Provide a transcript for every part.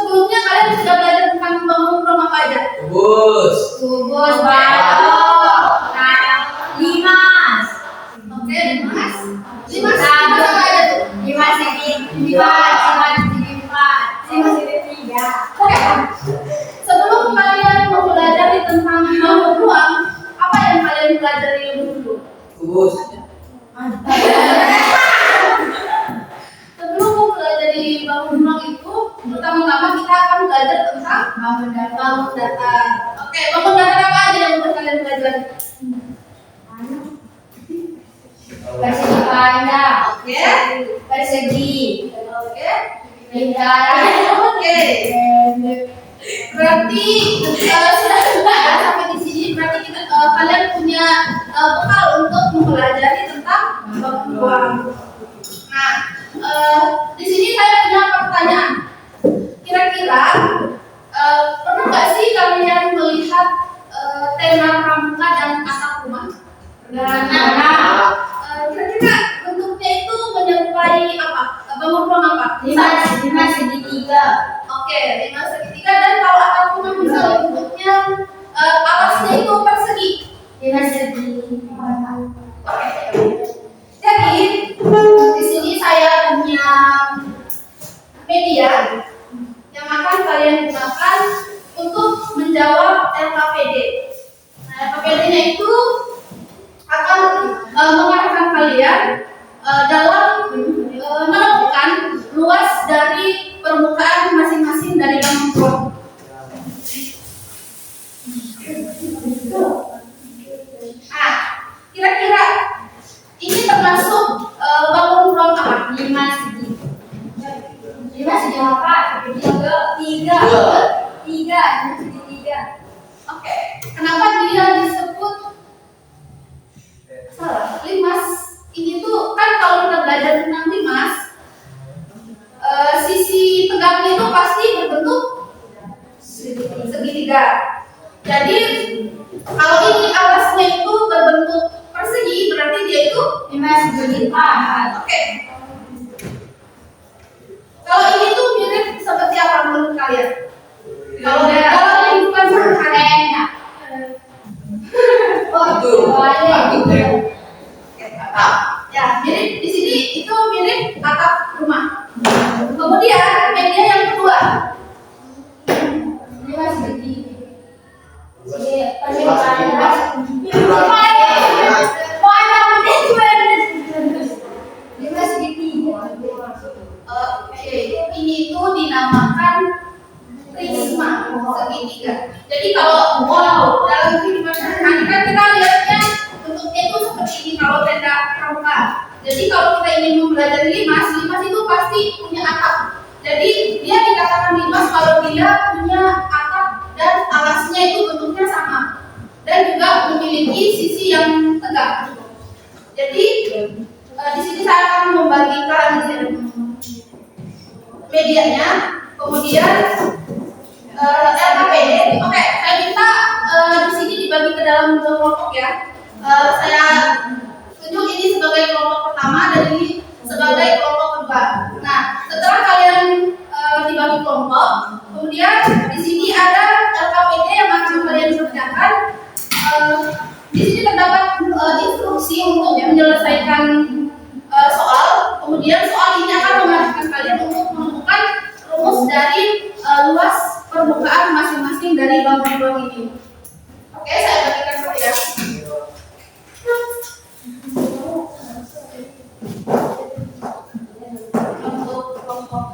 Sebelumnya kalian sudah belajar tentang membangun rumah apa aja? Kubus. Kubus, balok, limas. Oke, limas. Limas apa aja tuh? Limas segi 2, limas segi 4, limas segi 3. Oke. Sebelum kalian mau belajar tentang membangun ruang, apa yang kalian pelajari dulu? Kubus. Sebelum mau belajar bangun ruang itu, pertama-tama kita akan belajar tentang bangun data. Oke, bangun data apa aja yang udah kalian pelajari? Persegi panjang, Oke. persegi, Oke. lingkaran. Oke. Berarti sudah sampai di sini. Berarti kita kalian punya bekal untuk mempelajari tentang bangun ruang. Nah, di sini saya punya pertanyaan. Kira-kira pernah nggak sih kalian melihat tema pramuka dan atap rumah? Kira-kira bentuknya itu menyerupai apa? Bangun ruang apa? Lima segi 3. Oke, 5 segitiga, dan kalau atap rumah misalnya bentuknya alasnya itu persegi. 5 segi 4. Oke. Jadi di sini saya punya media yang akan kalian gunakan untuk menjawab LKPD. Nah, LKPD-nya itu akan mengarahkan kalian dalam menemukan luas dari permukaan masing-masing dari bangun ruang. Nah, kira-kira ini termasuk bangun ruang apa? 5 segi 4, 3. 3 segi 3. Oke, kenapa dia disebut salah? Limas ini tuh kan kalau kita belajar tentang limas, sisi tegaknya itu pasti berbentuk segitiga. Jadi kalau ini alasnya itu berbentuk persegi, berarti dia itu 5 segi 4. oke. Kalau ini tuh mirip seperti apa menurut kalian? Kalau ini bukan sederhana. Itu. Ya, mirip di sini itu mirip atap rumah. Kemudian media yang kedua. 5 segi 3. Oke, ini itu dinamakan prisma segitiga. Jadi kalau dalam kehidupan sehari-hari kan kita lihatnya bentuknya itu seperti ini kalau tenda pramuka. Jadi kalau kita ingin mempelajari limas itu pasti punya atap. Jadi dia dikatakan limas kalau dia punya atap dan alasnya itu bentuknya sama dan juga memiliki sisi yang tegak. Jadi di sini saya akan membagikan medianya, kemudian LKPD. Oke, saya minta di sini dibagi ke dalam 2 kelompok ya. Saya tunjuk ini sebagai kelompok pertama dan ini sebagai kelompok kedua. Nah, setelah kalian dibagi kelompok, kemudian di sini ada LKPD yang akan kalian kerjakan. Di sini terdapat instruksi untuk menyelesaikan soal. Kemudian soal ini akan mengarahkan kalian untuk menemukan rumus dari luas permukaan masing-masing dari bangun ruang ini. Oke, saya bagikan dulu ya. Untuk kelompok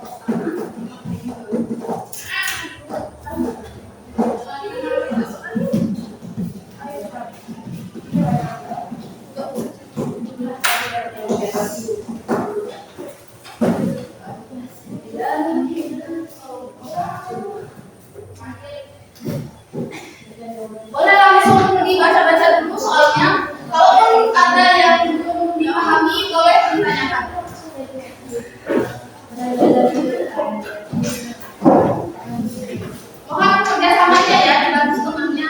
boleh langsung pergi baca-baca dulu soalnya. Kalaupun ada yang belum dipahami, boleh ditanyakan. Mohon kerjasamanya ya, dibantu temannya.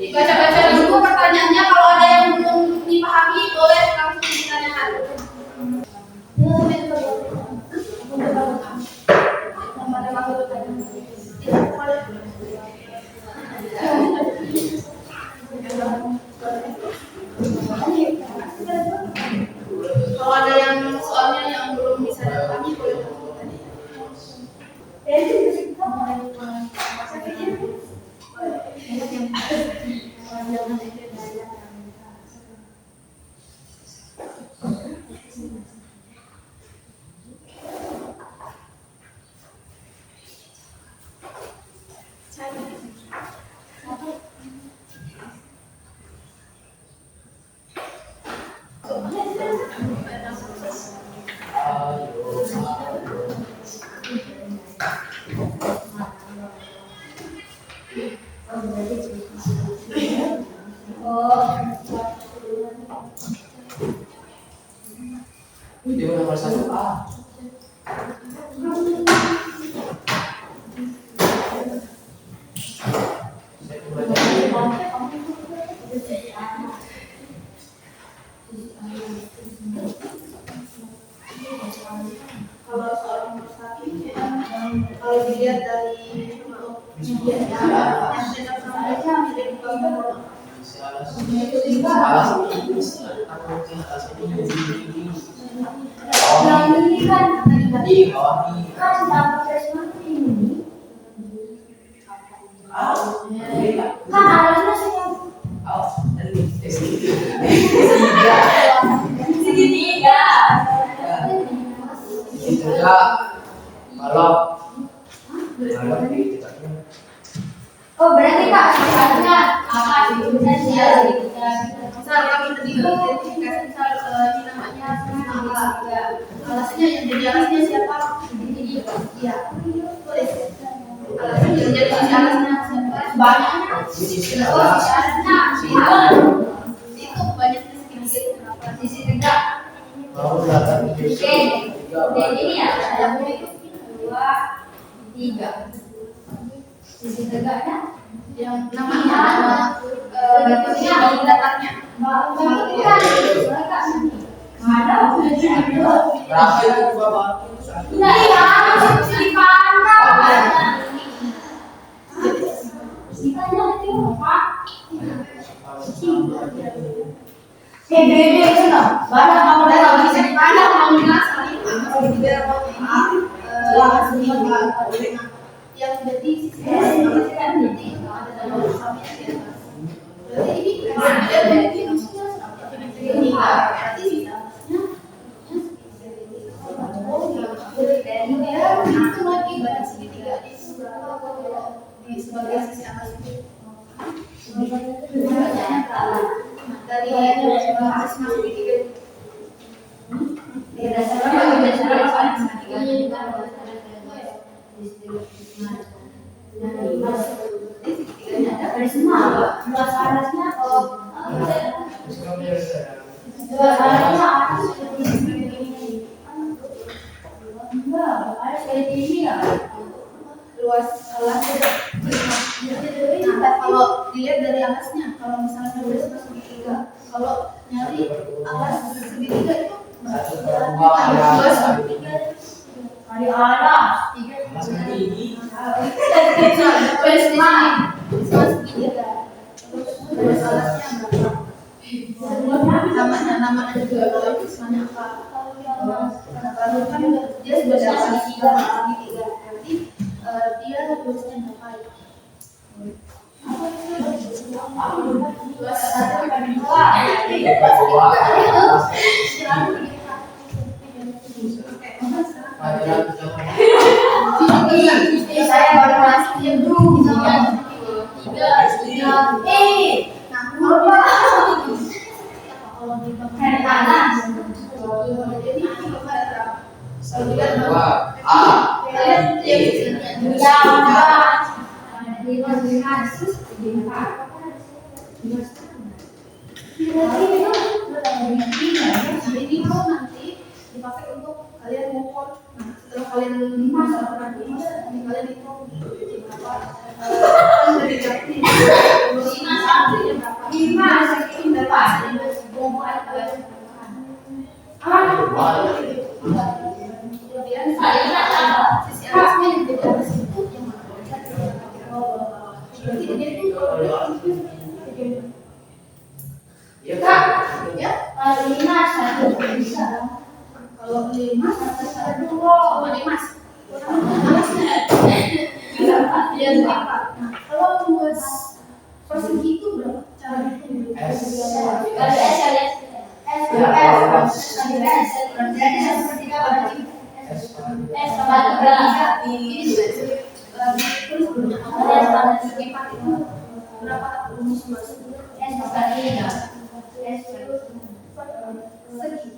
Dibaca-baca dulu pertanyaannya. Kalau ada yang belum dipahami, boleh langsung ditanyakan. Kalau ada yang soalnya yang belum bisa dipahami boleh bertanya tadi. Dia udah nomor 1A. Kalau soal nomor 1 ini kalau dilihat dari medianya yang saya sampaikan tidak dibangun. Yang ini kan Di bawah ini. kan dapat seperti ini. Kan harusnya segitiga. Itu ya. Kalau Oh berarti Kak harusnya apa dan dia segitiga. Misal kami tadi identifikasi misal ini namanya apa? Alasnya yang jadi alasnya siapa? Iya. Boleh. Alasnya yang jadi alasnya siapa? Banyaknya. sisi Oh alas. sisanya Itu banyaknya sedikit kenapa? sisi tegak. Kalau datang Oke, dan ini ya ada boleh 2, 3. Sisi tegaknya Yang namanya bentuknya di datarnya. bukan tegak sini. Ada berapa itu Bapak? Nah, harus dipandang. Ditanya itu apa? Beda itu no. Banyak kamu Kalau dalam bisa dipandang mau saling biar yang jadi sisi kan jadi ada dalam samanya di atas. Berarti ini dia berarti maksudnya ini berarti sisi atasnya dia itu lagi banyak segitiga di sebagai sisi atas itu. Dari atas segitiga dari semua dua alasnya dua alasnya atas seperti ini. Enggak, ada seperti ini ya. luas alasnya. Nah, kalau dilihat dari alasnya, kalau misalnya udah segitiga, kalau nyari alas segitiga itu luas Dari alas Ini segitiga. Luas alasnya berapa? Namanya juga kalau itu semuanya apa? Kalau kan dia sudah dapat segitiga, berarti dia luasnya berapa ya? Luas alasnya saya baru masuk yang dulu tiga kalau di dari atas jadi dua A. ini kalau nanti dipakai untuk kalian ngukur. Nah, setelah kalian masalah nanti kalian hitung berapa dari jati berapa Kemudian sisi atasnya yang di atas itu yang mana? Berarti dia itu Iya Kak, kan? ya. Kalau 5 1 bisa. Kalau 5 1 sama 5. Iya, 4. Nah, kalau buat persegi itu berapa cara hitung? S. Kalau S ya lihat. S berarti seperti apa berarti? S. S sama 3. Ini terus berapa segi 4 itu berapa rumus masuk? S sama 3. S terus segi.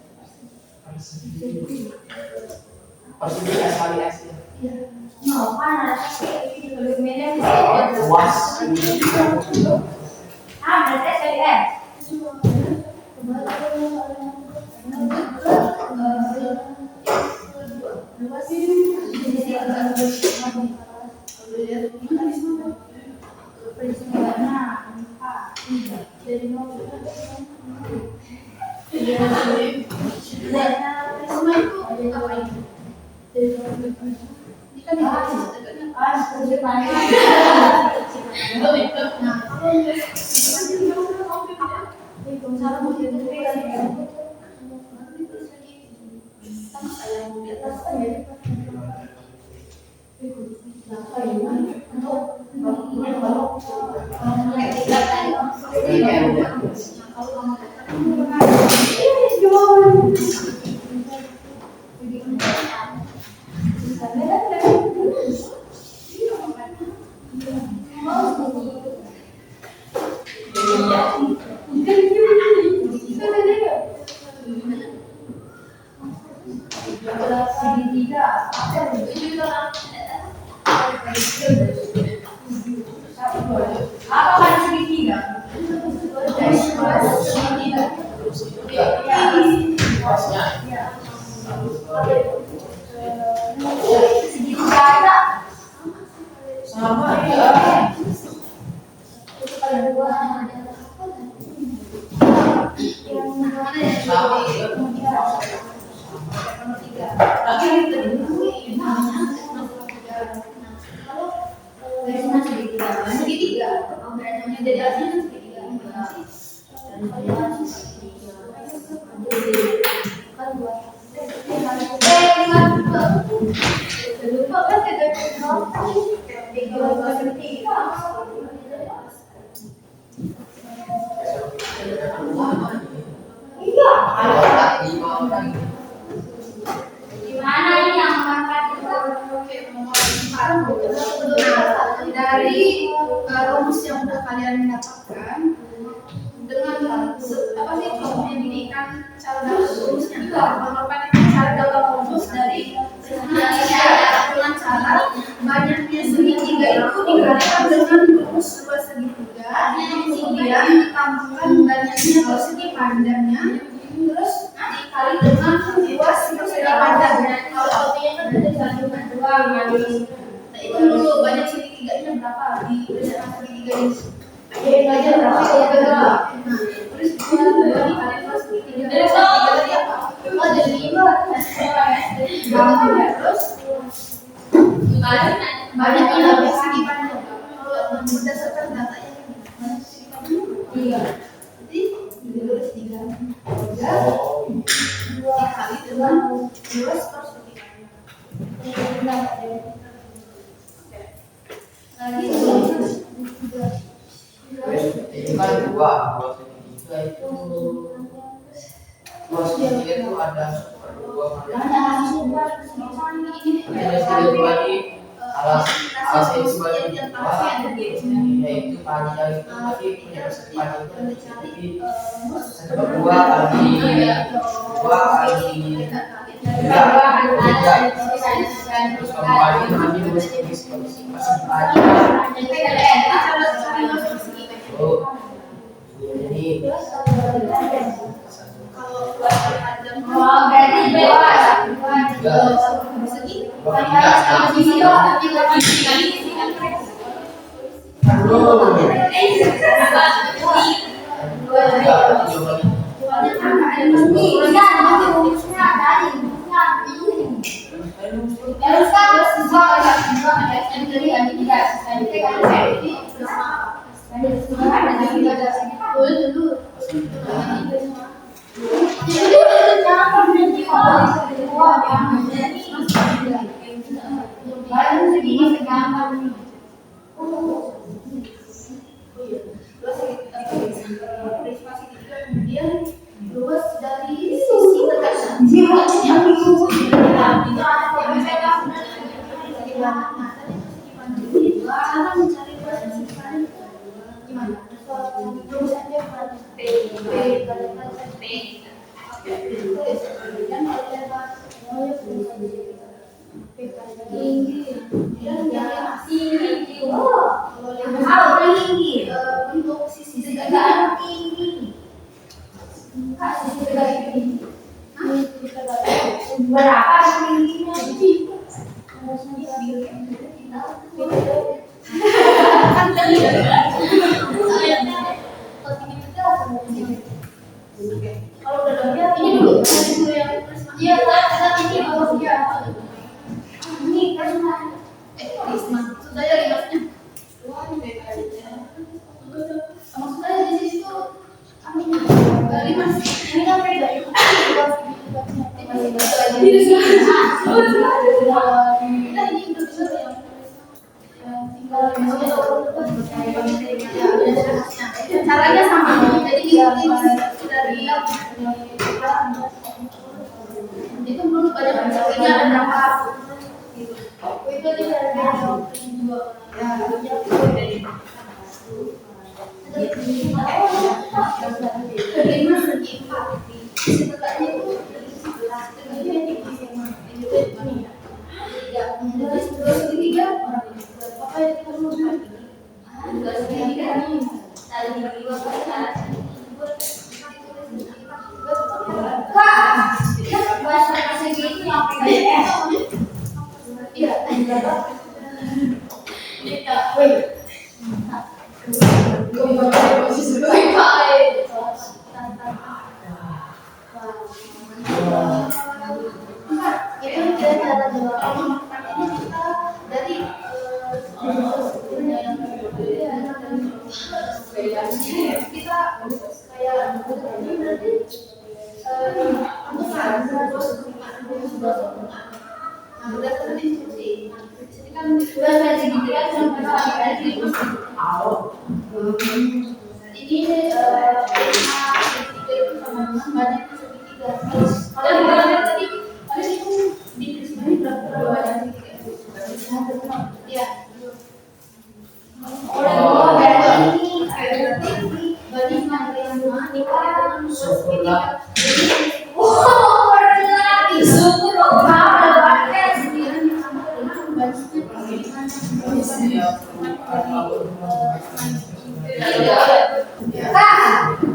Persegi S kali S ya. Iya. No, kan ada segi lebih medium. Luas. Berarti S kali S. Apa kan segitiga? Luasnya. Segitiga ada. Sama ya. Sama ya. Segitiga. Jadi artinya segitiga. Iya. Ada 5 orang. Gimana ini yang mengangkat itu? Dari rumus yang udah kalian dapatkan dengan apa sih contohnya gini kan cara dapat rumusnya merupakan cara dapat rumus dari dengan cara banyaknya segitiga itu dikalikan dengan rumus dua segitiga kemudian ditambahkan banyaknya persegi panjangnya terus dikali dengan luas persegi panjang. Kalau satunya kan ada sandungan dua nah itu dulu banyak segitiganya berapa di berdasarkan segitiga ini jadi aja berapa ya berapa nah terus dua dikali plus segitiga dari segitiga tadi apa oh jadi 5 terus banyak yang persegi panjang kalau berdasarkan datanya banyak persegi panjang 3 jadi terus 3 dikali dengan luas persegi panjang lagi Itu kan dua segitiga itu. Dua segitiga itu ada dua ada segitiga di alas itu sebagai dua yaitu panjang itu tadi punya persegi panjang itu jadi dua kali tiga terus kembali nanti persegi panjang. Oh, jadi kalau luas panjang Oh, berarti bebas. persegi Cara mencari persimpanan gimana? Rumusnya P. Untuk sisi tegak tinggi. Sisi tegak tinggi. Berapa tingginya? Kalau udah lebih ini dulu yang iya kita ini kalau dia ini kan Risma sudah ya limasnya maksud saya di situ limas ini kan beda caranya sama jadi dari itu menurut banyak pencapaiannya ada berapa itu dia kelima segi empat setelahnya itu tiga apa yang kita rumuskan Bahasa persegi itu yang PDS. iya kita kayak berdasarkan instruksi ini kan sudah saya segitiga sampai ini segitiga itu sama dengan banyak segitiga kalau dibandingkan tadi itu di Prisma ini berapa banyak segitiga ya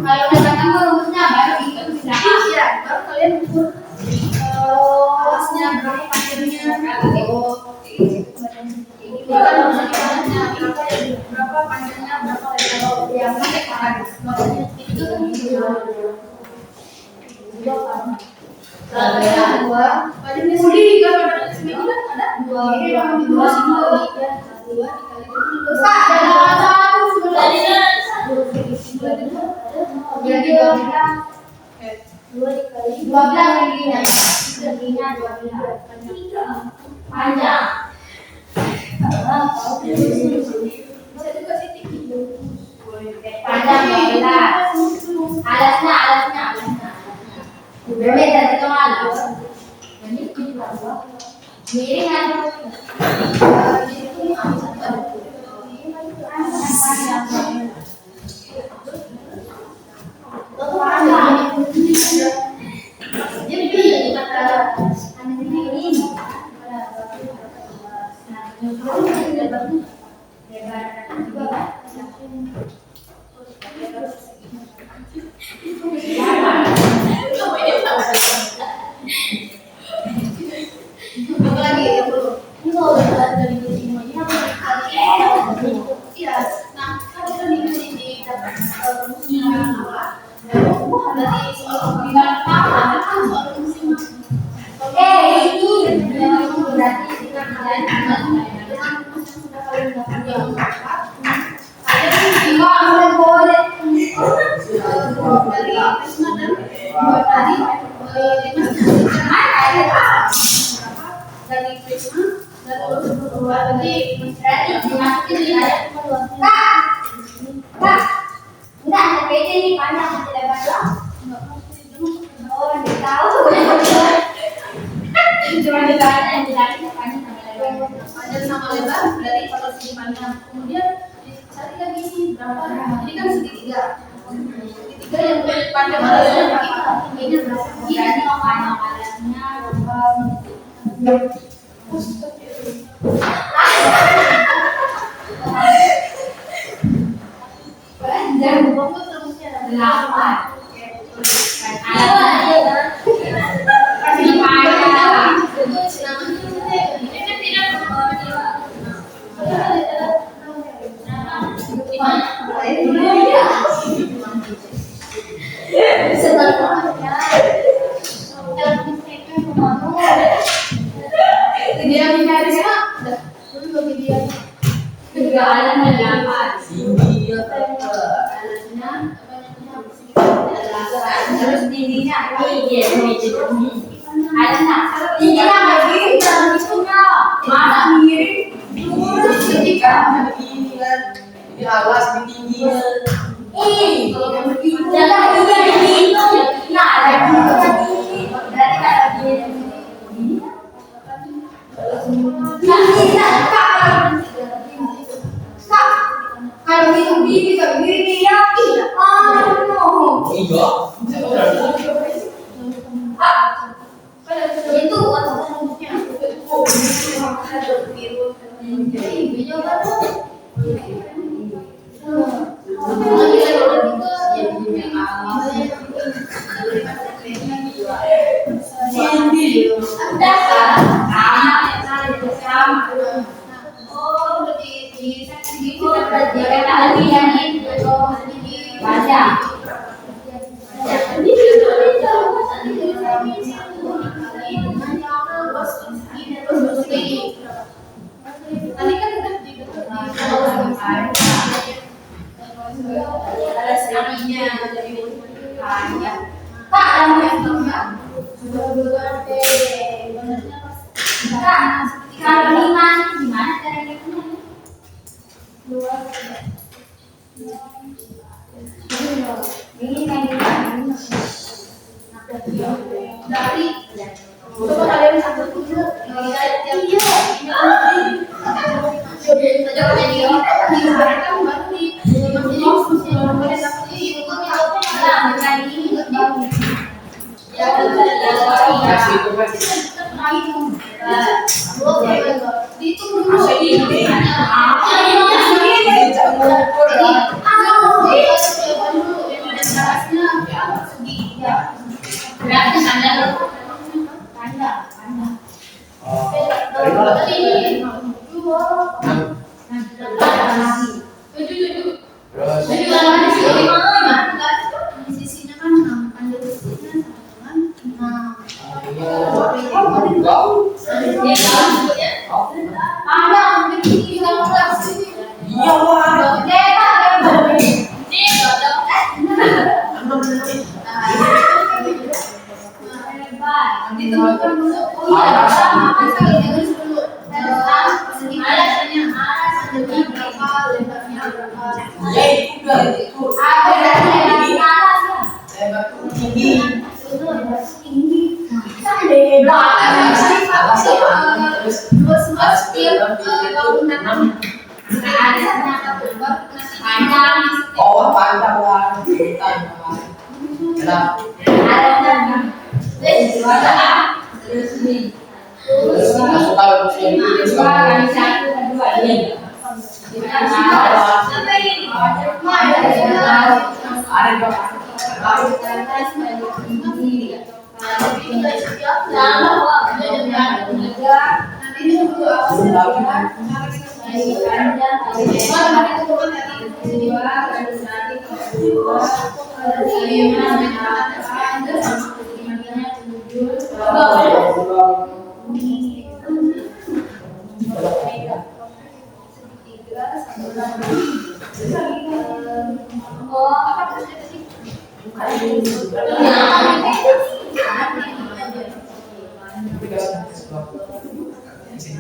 Kalau datang rumusnya baru itu bisa. Iya, baru kalian ukur kelasnya berapa panjangnya. Berapa panjangnya, berapa lebar yang makanya itu kan dua. Pada misalnya tiga pada seminggu kan ada dua. Ini yang dua dua dikali Ada satu sebenarnya. jadi 12 ininya. Seginya 12. Panjang. bisa juga sih tinggi. Panjang 12. Alasnya. Berbeda itu malas. Ini miring atau Oke. Cuma ditanya yang dicari depannya sama lebar. Panjang sama lebar dari persegi panjang. Kemudian dicari lagi sih berapa. Ini kan segitiga. Segitiga yang panjang adalah berapa? Tingginya berapa? Berarti pangkalannya panjang Fokus rumusnya ada 8. Terus tingginya ini ada nggak? Tingginya lagi dalam itunya mana mirip Ketika begini kan, ini alas tinggi. kalau yang begini jangan begini nah ada begini berarti kalau begini kak kalau begini kalau begini ya Iya. itu tadi kan udah dibentuk ada serinya dari panjang. Pak, yang kalau lima gimana caranya? Ini kan Dari coba kalian satu dulu ditemukan dulu. Oh iya, sama sekali jangan dulu. Segi alasannya segi berapa, lebarnya berapa. Ya itu udah itu. ada yang di atas ya. Lebar tuh tinggi. Tinggi. Ada di belakang. Luas setiap bangunan. Ada panjang. Oh panjang lah. Kenapa? Terus ini. Masuk kalau musim ini Kali satu kedua ini. ada dua.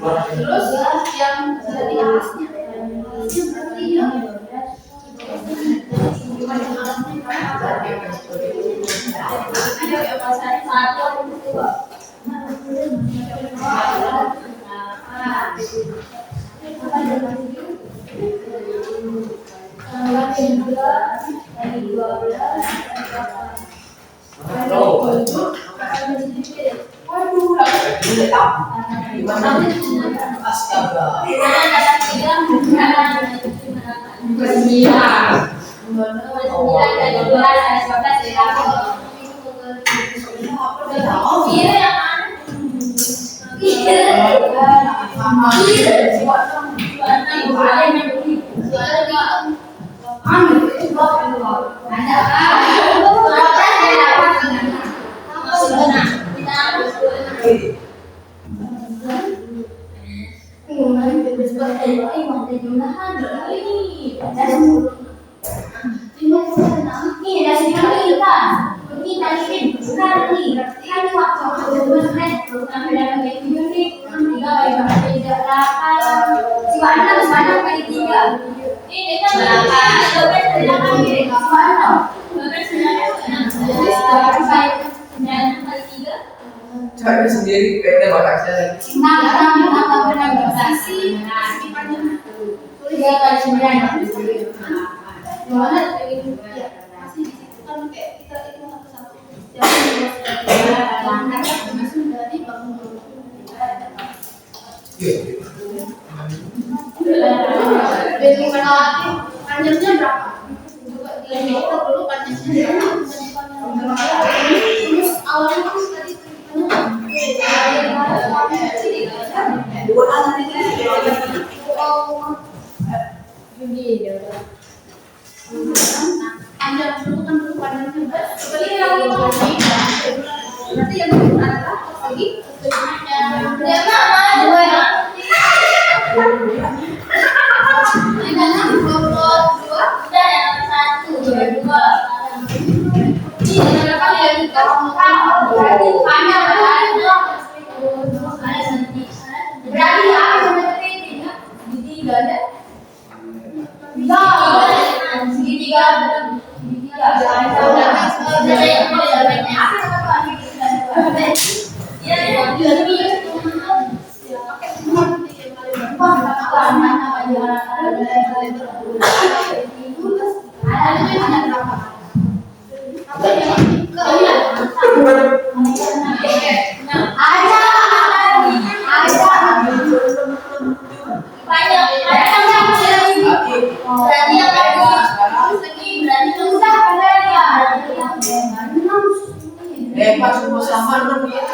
Terus yang dari alasnya, berarti ya. Ada yang pasal 1 atau 2. Gimana? Astaga. Cari sendiri beda batasnya lagi. Panjangnya berapa? Coba diameter dulu panjangnya berapa? Terus awalnya kan tadi panjang dulu kan dulu panjangnya berarti yang adalah lagi Lepas semua sama dong dia.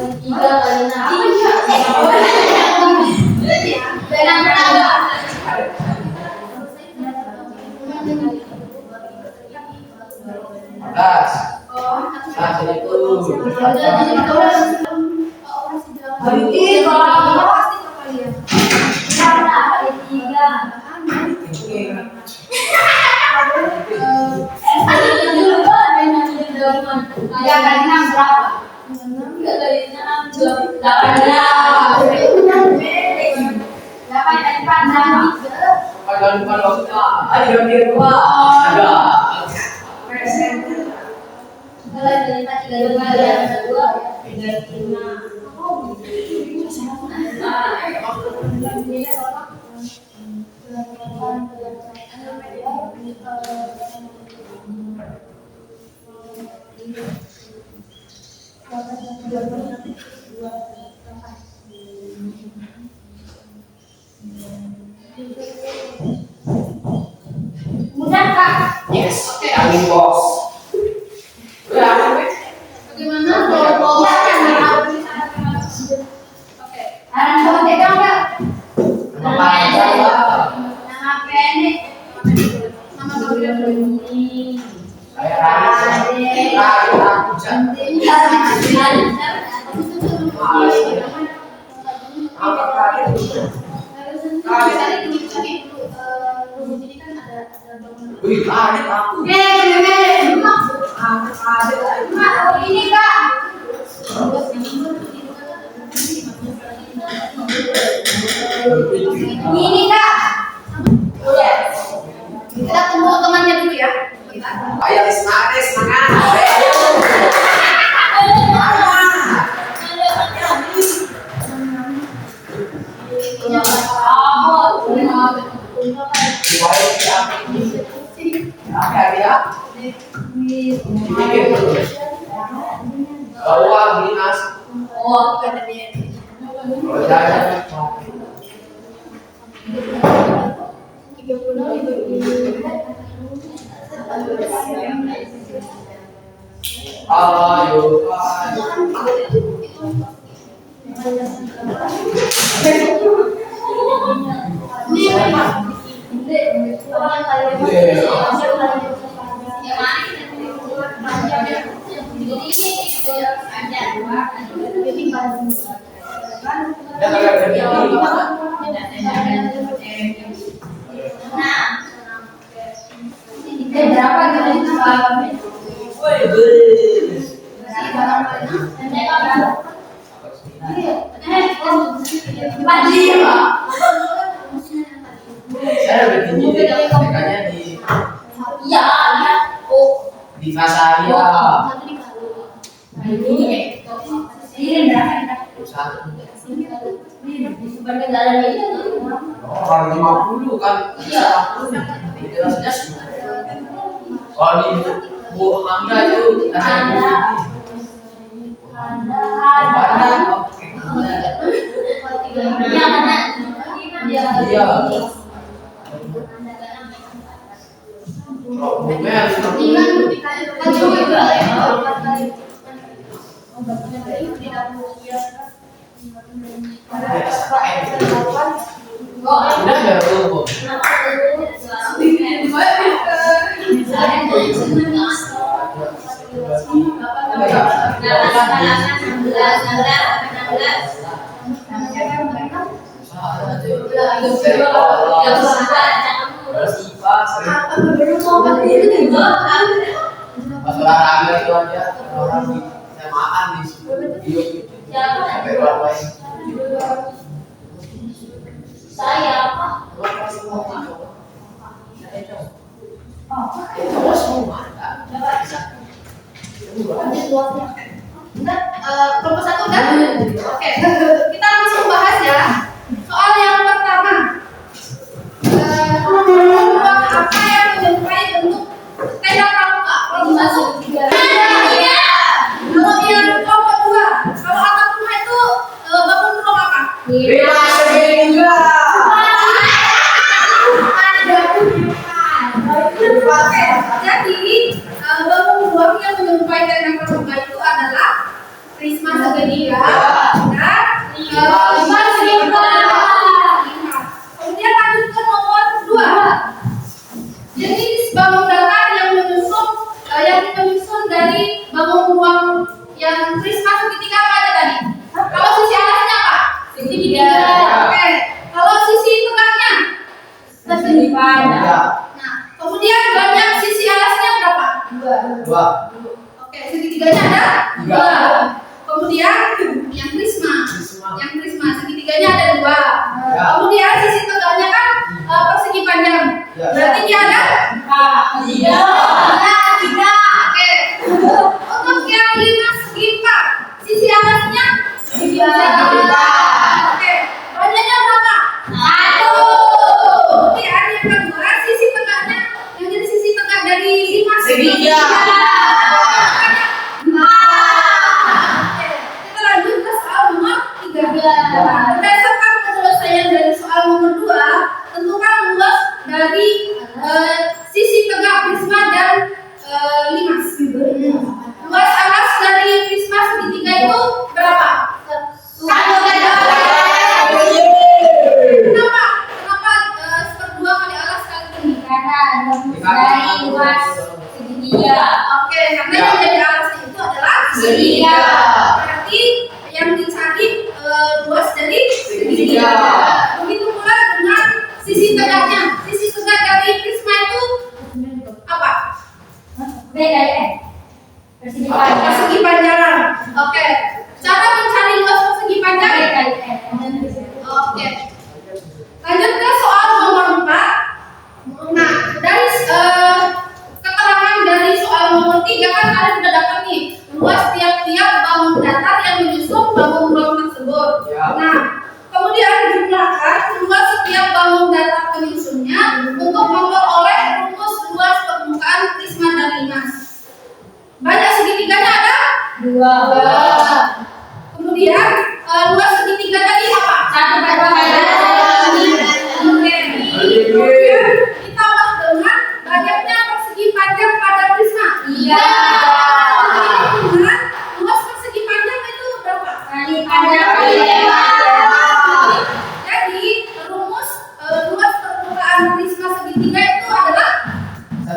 Tiga kali enam. Atas. Nah, jadi itu. Kalau lupa maksudnya, ayo dia dua. Ada. Mudah Kak. Yes. Oke, angin bos. Udah. Bagaimana kalau oke. Arang sama tegang Kak. Nama aja. Nama pendek. Nama Gabriel dulu. Saya Rani. Aku Wih, ada aku. Ini Kak. Ini Kak. Kita tunggu temannya dulu ya. Ayo semangat, semangat. Bawang dinas. Oh, Ayo. Saya lebih tinggi deh, makanya di Fasaria. Orang 50 kan, bisa 60. Jelasnya kalau di Bu Hamda itu Pas olahraga itu aja orang di semaan di studio sampai berapa ini? Saya apa? Coba semua Kelompok satu kan? Oke, kita langsung bahas ya. Soal yang pertama, kelompok apa yang menyerupai bentuk tenda pramuka? Kelompok satu. Kalau yang kelompok dua, kalau atap rumah itu bangun rumah apa? Bebas segini juga. Oke, jadi bangun ruang yang menyerupai tenda pramuka itu adalah prisma segala segitiga dan lima segitiga. Kemudian lanjut ke nomor 2. Jadi bangun datar yang menyusun dari bangun ruang yang prisma segitiga apa aja tadi? Kalau sisi alasnya apa? Segitiga. Oke. Kalau sisi tengahnya? Segitiga. Nah, kemudian banyak sisi alasnya berapa? 2. Oke, segitiganya ada 2. Kemudian yang prisma segitiganya ada 2. Kemudian sisi tengahnya kan persegi panjang. Berarti dia ada 3. Oke. Untuk yang 5 segi 4, sisi alasnya 3. Oke. Banyaknya berapa? 1. Kemudian yang kedua sisi tengahnya, yang jadi sisi tengah dari 5 segi 3. Berdasarkan penyelesaian dari soal nomor 2, tentukan luas dari sisi tengah prisma dan limas. Luas alas dari prisma segitiga itu berapa? 1. Kenapa? Seper 2 kali alas kali ini? Karena dari luas segitiga. Oke, karena yang jadi alasnya itu adalah segitiga. Berarti yang dicari luas dari segitiga. Begitu pula dengan sisi tengahnya. Sisi tengah dari prisma itu apa? Beda ya? Persegi panjang. Persegi panjang. Oke. Cara mencari luas persegi panjang. Oke. Lanjut ke soal nomor 4. Nah, dari keterangan dari soal nomor 3 kan kalian sudah dapat nih luas tiap-tiap bangun datar yang menyusun bangun ruang tersebut. Nah, kemudian jumlahkan luas setiap bangun datar penyusunnya untuk memperoleh rumus luas permukaan prisma dan limas. Banyak segitiganya ada 2. Kemudian luas segitiga tadi apa? 1/2. Oke. Kemudian ditambah dengan banyaknya persegi panjang pada prisma. Iya. Dengan luas persegi panjang itu berapa? Kali panjang kali lebar. Jadi rumus luas permukaan prisma segitiga itu adalah 2.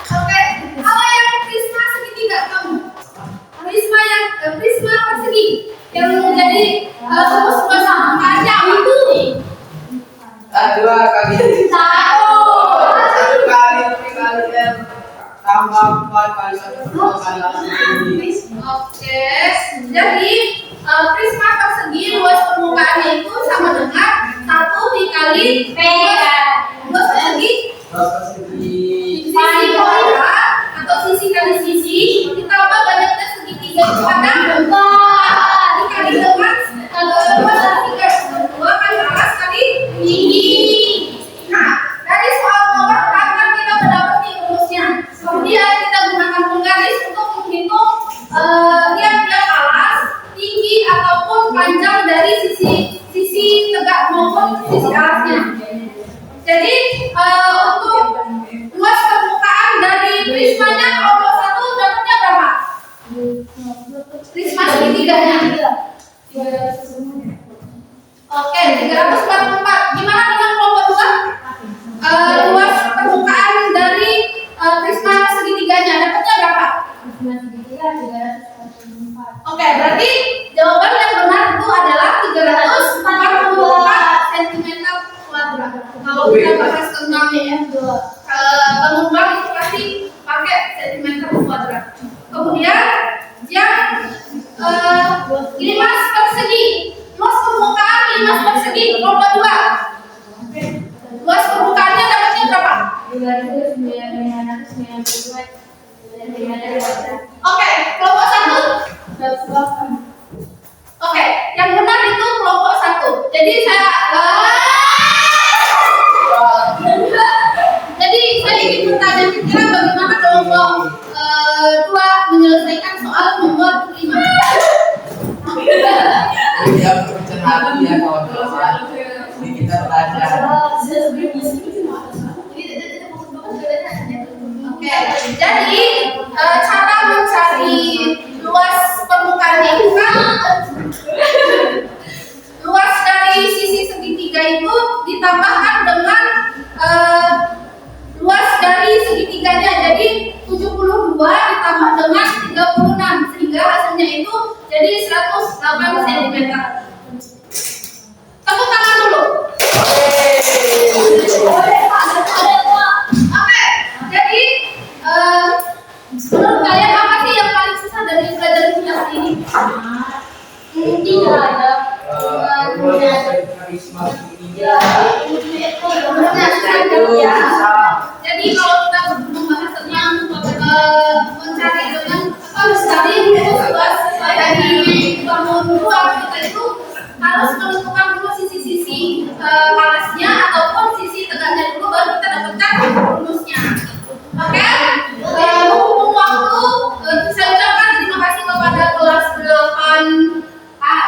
Oke, kalau yang prisma segitiga kamu, prisma persegi yang menjadi rumus luas permukaannya itu 2 kali 1 kali M tambah 4 kali 1 kali Oke, jadi prisma persegi luas permukaannya itu sama dengan 1 dikali P. luas persegi sisi kuadrat atau sisi kali sisi ditambah banyaknya segitiga itu ada 4 dikali dengan luas segitiga 2 kali alas kali tinggi. Nah, dari soal nomor 4 kan kita mendapat nih rumusnya. Kemudian kita gunakan penggaris untuk menghitung tiap-tiap alas, tinggi ataupun panjang dari sisi tegak maupun sisi alasnya. Jadi untuk luas permukaan dari prismanya kelompok 1 dapatnya berapa? Prisma segitiganya. Oke, 344. Gimana dengan kelompok 2? Luas permukaan dari prisma segitiganya dapatnya berapa? Oke, berarti jawaban yang benar itu adalah 344 cm kuadrat. Kalau kita bahas tentang bangun ruang itu pasti pakai cm kuadrat. Kemudian yang limas persegi, luas permukaan limas persegi kelompok 2. Luas permukaannya dapatnya berapa? 2.992 Oke, kelompok 1. Oke, yang benar itu kelompok 1. Jadi saya ingin bertanya kira bagaimana kelompok 2 menyelesaikan soal nomor 5. Dia berpencernaan ya kawan-kawan. Jadi kita belajar. ditambahkan dengan luas dari segitiganya. Jadi 72 ditambah dengan 36 sehingga hasilnya itu jadi 108 cm. Tepuk tangan dulu. Oke, jadi menurut kalian apa sih yang paling susah dari belajar kimia hari ini? Tidak ada. Jadi kalau kita membahas tentang mencari dengan mencari luas dari bangun ruang kita itu harus menentukan dulu sisi-sisi panasnya ataupun sisi tegaknya dulu baru kita dapatkan rumusnya. Oke, berhubung waktu saya ucapkan terima kasih kepada kelas 8A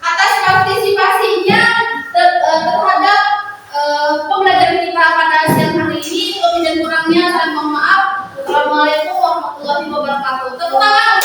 atas partisipasinya terhadap pembelajaran kita pada siang hari ini. Lebih dan kurangnya saya mohon maaf. Wassalamualaikum warahmatullahi wabarakatuh. Tepuk tangan.